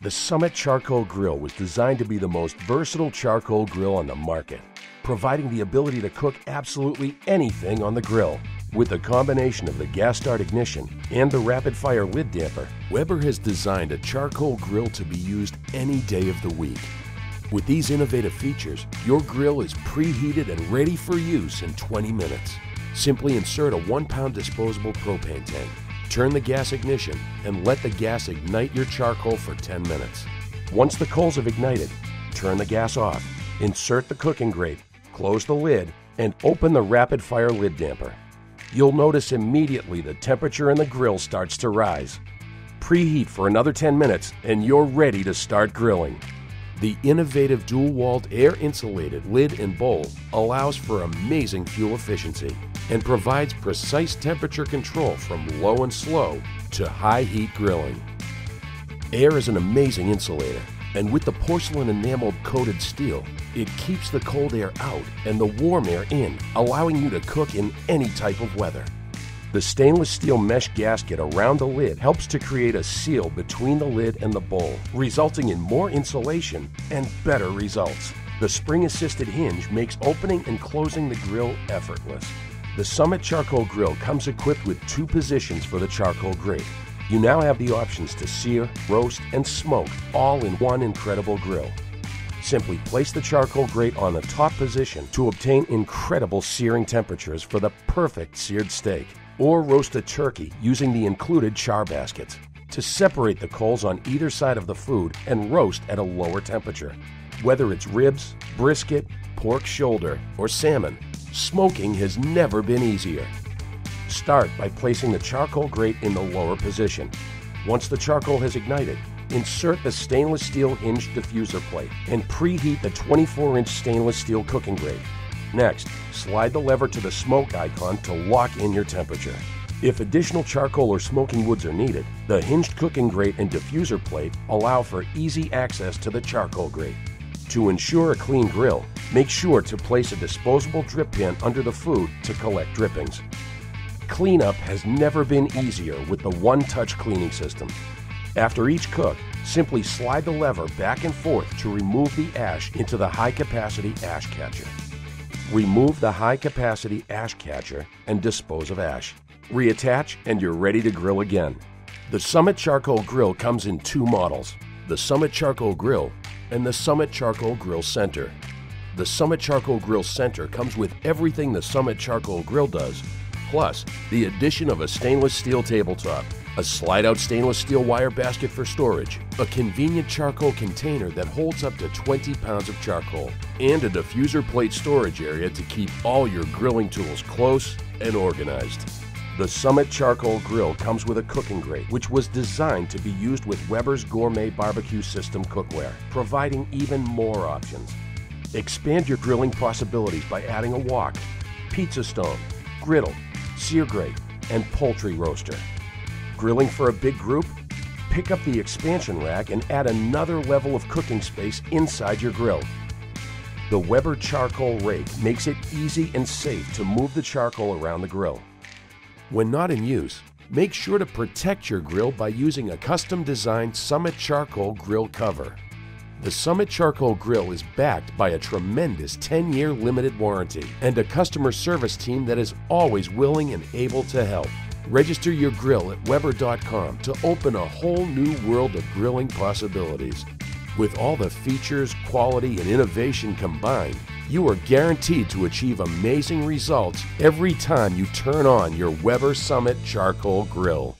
The Summit Charcoal Grill was designed to be the most versatile charcoal grill on the market, providing the ability to cook absolutely anything on the grill. With the combination of the gas start ignition and the rapid fire lid damper, Weber has designed a charcoal grill to be used any day of the week. With these innovative features, your grill is preheated and ready for use in 20 minutes. Simply insert a 1-pound disposable propane tank, turn the gas ignition, and let the gas ignite your charcoal for 10 minutes. Once the coals have ignited, turn the gas off, insert the cooking grate, close the lid, and open the rapid fire lid damper. You'll notice immediately the temperature in the grill starts to rise. Preheat for another 10 minutes and you're ready to start grilling. The innovative dual-walled air-insulated lid and bowl allows for amazing fuel efficiency and provides precise temperature control from low and slow to high heat grilling. Air is an amazing insulator, and with the porcelain enameled coated steel, it keeps the cold air out and the warm air in, allowing you to cook in any type of weather. The stainless steel mesh gasket around the lid helps to create a seal between the lid and the bowl, resulting in more insulation and better results. The spring-assisted hinge makes opening and closing the grill effortless. The Summit Charcoal Grill comes equipped with 2 positions for the charcoal grate. You now have the options to sear, roast, and smoke all in one incredible grill. Simply place the charcoal grate on the top position to obtain incredible searing temperatures for the perfect seared steak, or roast a turkey using the included char baskets to separate the coals on either side of the food and roast at a lower temperature. Whether it's ribs, brisket, pork shoulder, or salmon, smoking has never been easier. Start by placing the charcoal grate in the lower position. Once the charcoal has ignited, insert the stainless steel hinged diffuser plate and preheat the 24-inch stainless steel cooking grate. Next, slide the lever to the smoke icon to lock in your temperature. If additional charcoal or smoking woods are needed, the hinged cooking grate and diffuser plate allow for easy access to the charcoal grate. To ensure a clean grill, make sure to place a disposable drip pan under the food to collect drippings. Cleanup has never been easier with the one-touch cleaning system. After each cook, simply slide the lever back and forth to remove the ash into the high-capacity ash catcher. Remove the high-capacity ash catcher and dispose of ash. Reattach and you're ready to grill again. The Summit Charcoal Grill comes in 2 models, the Summit Charcoal Grill and the Summit Charcoal Grill Center. The Summit Charcoal Grill Center comes with everything the Summit Charcoal Grill does, plus the addition of a stainless steel tabletop, a slide-out stainless steel wire basket for storage, a convenient charcoal container that holds up to 20 pounds of charcoal, and a diffuser plate storage area to keep all your grilling tools close and organized. The Summit Charcoal Grill comes with a cooking grate, which was designed to be used with Weber's Gourmet Barbecue System cookware, providing even more options. Expand your grilling possibilities by adding a wok, pizza stone, griddle, sear grate, and poultry roaster. Grilling for a big group? Pick up the expansion rack and add another level of cooking space inside your grill. The Weber Charcoal Rake makes it easy and safe to move the charcoal around the grill. When not in use, make sure to protect your grill by using a custom-designed Summit Charcoal Grill cover. The Summit Charcoal Grill is backed by a tremendous 10-year limited warranty and a customer service team that is always willing and able to help. Register your grill at Weber.com to open a whole new world of grilling possibilities. With all the features, quality, and innovation combined, you are guaranteed to achieve amazing results every time you turn on your Weber Summit Charcoal Grill.